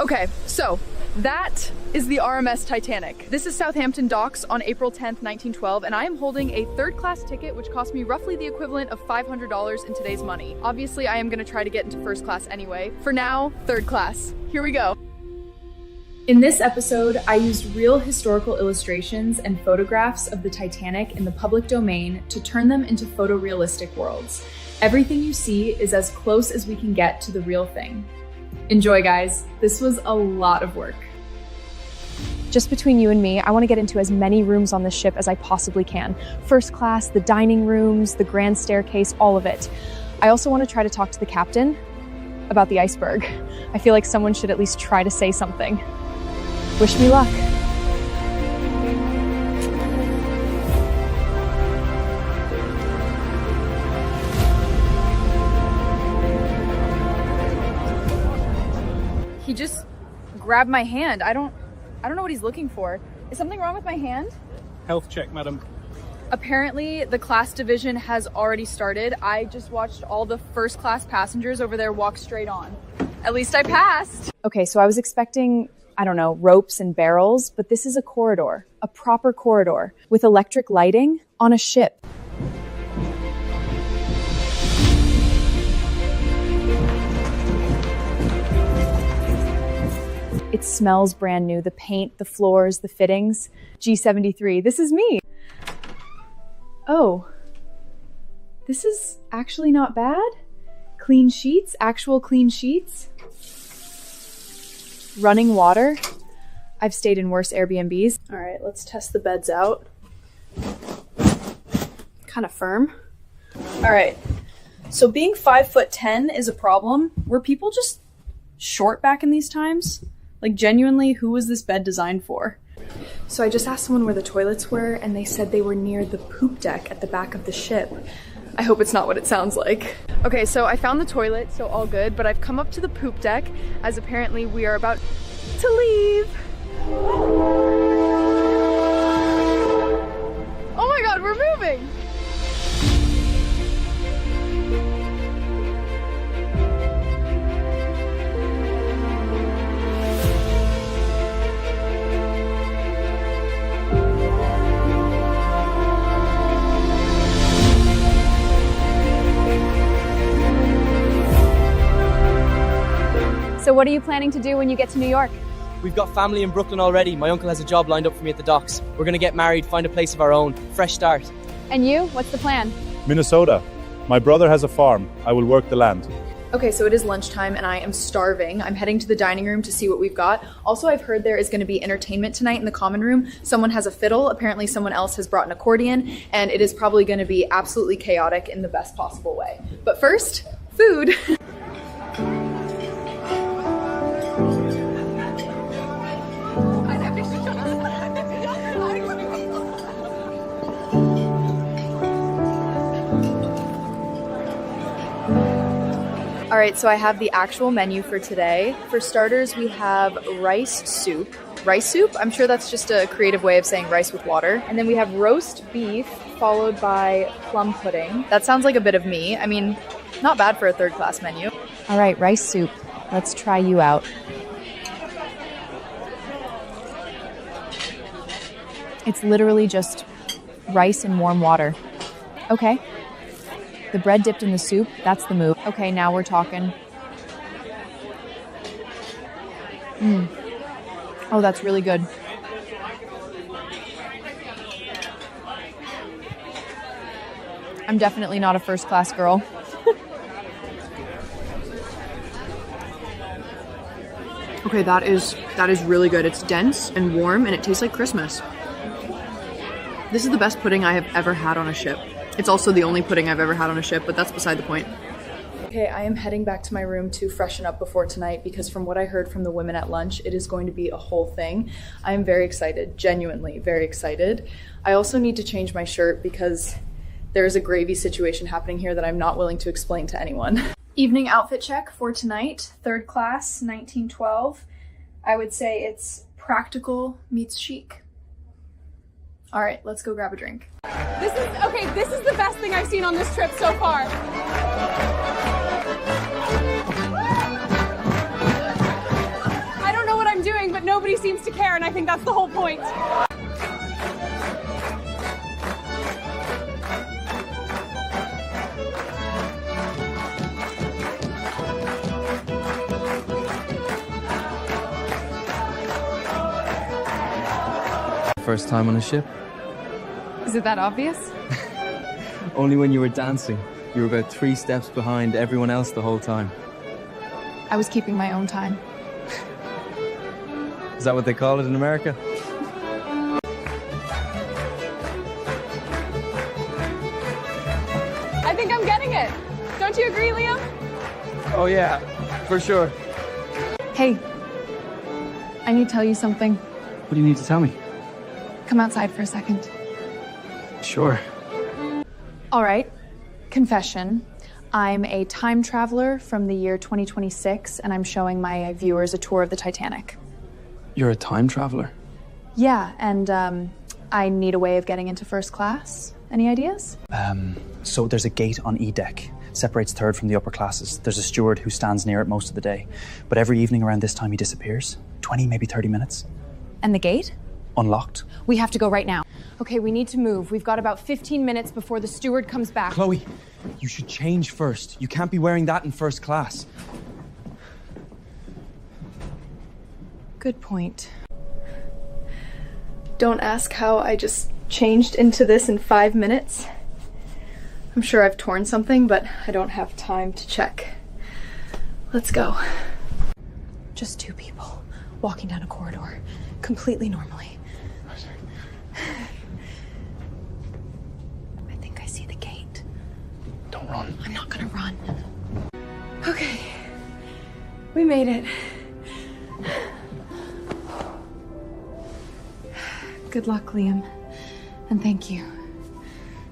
Okay, so that is the RMS Titanic. This is Southampton docks on April 10th, 1912, and I am holding a third-class ticket, which cost me roughly the equivalent of $500 in today's money. Obviously, I am gonna try to get into first class anyway. For now, third class. Here we go. In this episode, I used real historical illustrations and photographs of the Titanic in the public domain to turn them into photorealistic worlds. Everything you see is as close as we can get to the real thing. Enjoy, guys. This was a lot of work. Just between you and me, I want to get into as many rooms on this ship as I possibly can. First class, the dining rooms, the grand staircase, all of it. I also want to try to talk to the captain about the iceberg. I feel like someone should at least try to say something. Wish me luck. He just grabbed my hand. I don't know what he's looking for. Is something wrong with my hand? Health check, madam. Apparently, the class division has already started. I just watched all the first class passengers over there walk straight on. At least I passed. Okay, so I was expecting, I don't know, ropes and barrels, but this is a corridor, a proper corridor with electric lighting on a ship. It smells brand new. The paint, the floors, the fittings. G73, this is me. Oh, this is actually not bad. Clean sheets, actual clean sheets. Running water. I've stayed in worse Airbnbs. All right, let's test the beds out. Kind of firm. All right, so being 5'10" is a problem. Were people just short back in these times? Like, genuinely, who was this bed designed for? So I just asked someone where the toilets were, and they said they were near the poop deck at the back of the ship. I hope it's not what it sounds like. Okay, so I found the toilet, so all good, but I've come up to the poop deck, as apparently we are about to leave. Oh my God, we're moving! So what are you planning to do when you get to New York? We've got family in Brooklyn already. My uncle has a job lined up for me at the docks. We're gonna get married, find a place of our own. Fresh start. And you? What's the plan? Minnesota. My brother has a farm. I will work the land. Okay, so it is lunchtime and I am starving. I'm heading to the dining room to see what we've got. Also, I've heard there is going to be entertainment tonight in the common room. Someone has a fiddle. Apparently someone else has brought an accordion, and it is probably going to be absolutely chaotic in the best possible way. But first, food. All right, so I have the actual menu for today. For starters, we have rice soup. Rice soup? I'm sure that's just a creative way of saying rice with water. And then we have roast beef, followed by plum pudding. That sounds like a bit of me. I mean, not bad for a third class menu. All right, rice soup. Let's try you out. It's literally just rice and warm water. Okay. The bread dipped in the soup, that's the move. Okay, now we're talking. Oh, that's really good. I'm definitely not a first class girl. Okay, that is really good. It's dense and warm and it tastes like Christmas. This is the best pudding I have ever had on a ship. It's also the only pudding I've ever had on a ship, but that's beside the point. Okay, I am heading back to my room to freshen up before tonight because from what I heard from the women at lunch, it is going to be a whole thing. I am very excited, genuinely very excited. I also need to change my shirt because there is a gravy situation happening here that I'm not willing to explain to anyone. Evening outfit check for tonight, third class, 1912. I would say it's practical meets chic. All right, let's go grab a drink. This is the best thing I've seen on this trip so far. I nobody seems to care, and I think that's the whole point. First time on a ship? Is it that obvious? Only when you were dancing. You were about 3 steps behind everyone else the whole time. I was keeping my own time. Is that what they call it in America? I think I'm getting it. Don't you agree, Liam? Oh yeah, for sure. Hey, I need to tell you something. What do you need to tell me? Come outside for a second. Sure. All right. Confession. I'm a time traveler from the year 2026, and I'm showing my viewers a tour of the Titanic. You're a time traveler? Yeah, and I need a way of getting into first class. Any ideas? So there's a gate on E deck. Separates third from the upper classes. There's a steward who stands near it most of the day. But every evening around this time he disappears. 20, maybe 30 minutes. And the gate? Unlocked. We have to go right now. Okay, we need to move. We've got about 15 minutes before the steward comes back. Chloe, you should change first. You can't be wearing that in first class. Good point. Don't ask how I just changed into this in 5 minutes. I'm sure I've torn something, but I don't have time to check. Let's go. Just 2 people walking down a corridor, completely normally. I think I see the gate. Don't run. I'm not gonna run. Okay, we made it. Good luck, Liam, and thank you.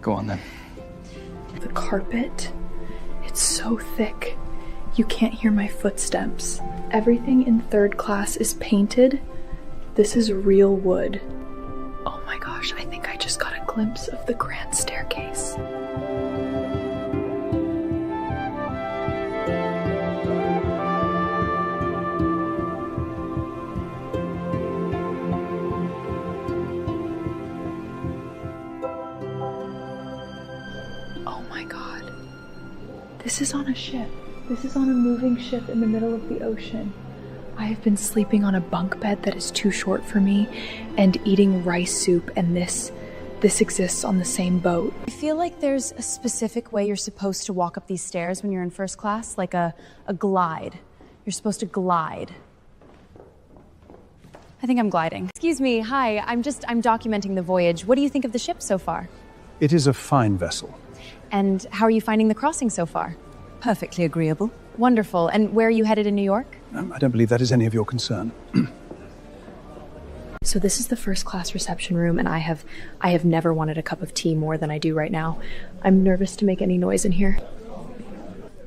Go on then. The carpet, it's so thick. You can't hear my footsteps. Everything in third class is painted. This is real wood. Oh my gosh, I think I just got a glimpse of the grand staircase. Oh my god. This is on a ship. This is on a moving ship in the middle of the ocean. I have been sleeping on a bunk bed that is too short for me and eating rice soup, and this exists on the same boat. I feel like there's a specific way you're supposed to walk up these stairs when you're in first class, like a glide. You're supposed to glide. I think I'm gliding. Excuse me, hi, I'm documenting the voyage. What do you think of the ship so far? It is a fine vessel. And how are you finding the crossing so far? Perfectly agreeable. Wonderful. And where are you headed in New York? I don't believe that is any of your concern. So this is the first class reception room, and I have never wanted a cup of tea more than I do right now. I'm nervous to make any noise in here.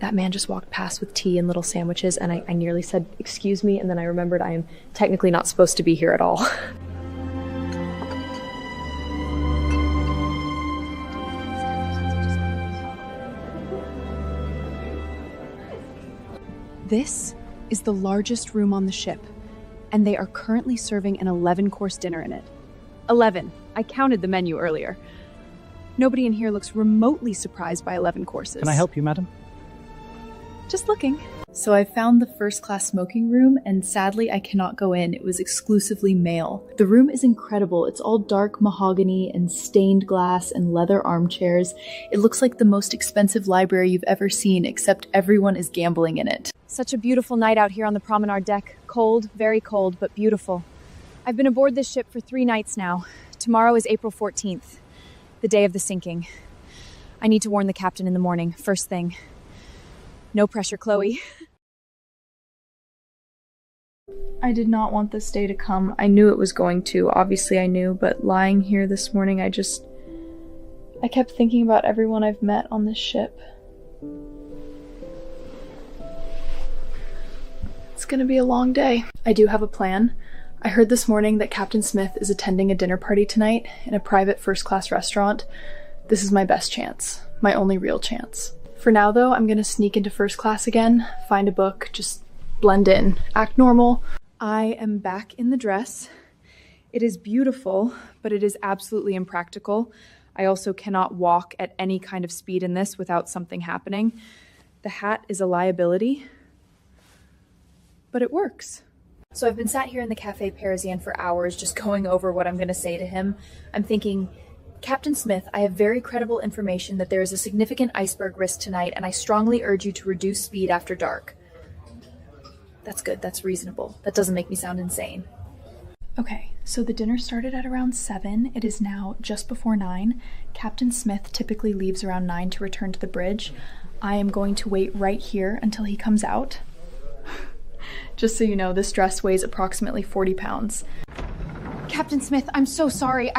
That man just walked past with tea and little sandwiches, and I nearly said, "Excuse me," and then I remembered I am technically not supposed to be here at all. This is the largest room on the ship, and they are currently serving an 11-course dinner in it. 11. I counted the menu earlier. Nobody in here looks remotely surprised by 11 courses. Can I help you, madam? Just looking. So I found the first class smoking room, and sadly I cannot go in. It was exclusively male. The room is incredible. It's all dark mahogany and stained glass and leather armchairs. It looks like the most expensive library you've ever seen, except everyone is gambling in it. Such a beautiful night out here on the promenade deck. Cold, very cold, but beautiful. I've been aboard this ship for 3 nights now. Tomorrow is April 14th, the day of the sinking. I need to warn the captain in the morning, first thing. No pressure, Chloe. I did not want this day to come. I knew it was going to. Obviously I knew, but lying here this morning, I kept thinking about everyone I've met on this ship. It's gonna be a long day. I do have a plan. I heard this morning that Captain Smith is attending a dinner party tonight in a private first-class restaurant. This is my best chance. My only real chance. For now, though, I'm gonna sneak into first class again, find a book, just blend in, act normal. I am back in the dress. It is beautiful, but it is absolutely impractical. I also cannot walk at any kind of speed in this without something happening. The hat is a liability, but it works. So I've been sat here in the Café Parisien for hours just going over what I'm going to say to him. I'm thinking, Captain Smith, I have very credible information that there is a significant iceberg risk tonight, and I strongly urge you to reduce speed after dark. That's good, that's reasonable. That doesn't make me sound insane. Okay, so the dinner started at around 7. It is now just before 9. Captain Smith typically leaves around 9 to return to the bridge. I am going to wait right here until he comes out. Just so you know, this dress weighs approximately 40 pounds. Captain Smith, I'm so sorry.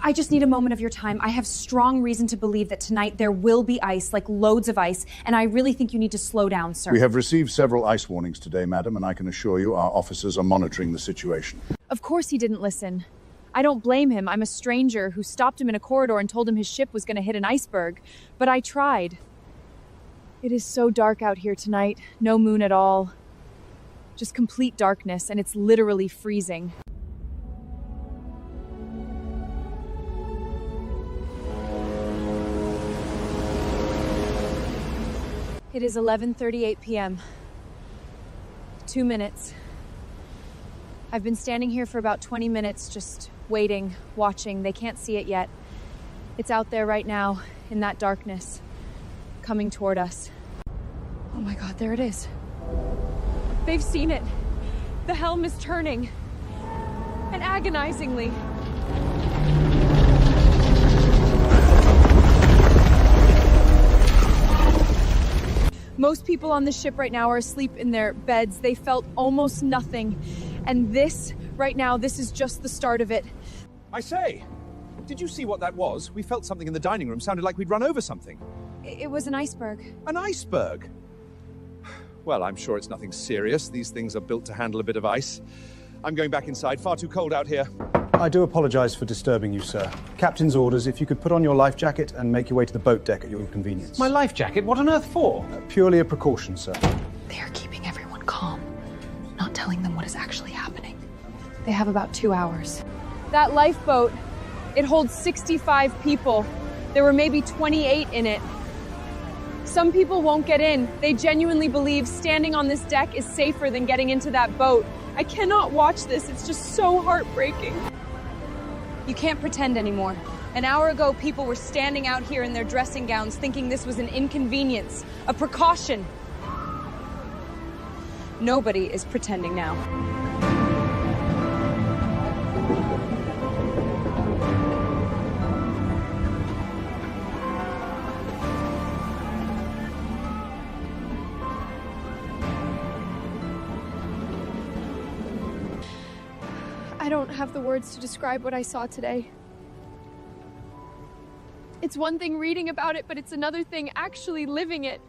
I just need a moment of your time. I have strong reason to believe that tonight there will be ice, like loads of ice, and I really think you need to slow down, sir. We have received several ice warnings today, madam, and I can assure you our officers are monitoring the situation. Of course he didn't listen. I don't blame him. I'm a stranger who stopped him in a corridor and told him his ship was going to hit an iceberg. But I tried. It is so dark out here tonight. No moon at all. Just complete darkness, and it's literally freezing. It is 11:38 p.m. 2 minutes. I've been standing here for about 20 minutes, just waiting, watching. They can't see it yet. It's out there right now, in that darkness, coming toward us. Oh my God, there it is. They've seen it. The helm is turning. And agonizingly. Most people on the ship right now are asleep in their beds. They felt almost nothing. And this, right now, this is just the start of it. I say, did you see what that was? We felt something in the dining room. Sounded like we'd run over something. It was an iceberg. An iceberg? Well, I'm sure it's nothing serious. These things are built to handle a bit of ice. I'm going back inside. Far too cold out here. I do apologize for disturbing you, sir. Captain's orders, if you could put on your life jacket and make your way to the boat deck at your convenience. My life jacket? What on earth for? Purely a precaution, sir. They are keeping everyone calm, not telling them what is actually happening. They have about 2 hours. That lifeboat, it holds 65 people. There were maybe 28 in it. Some people won't get in. They genuinely believe standing on this deck is safer than getting into that boat. I cannot watch this. It's just so heartbreaking. You can't pretend anymore. An hour ago, people were standing out here in their dressing gowns thinking this was an inconvenience, a precaution. Nobody is pretending now. I don't have the words to describe what I saw today. It's one thing reading about it, but it's another thing actually living it.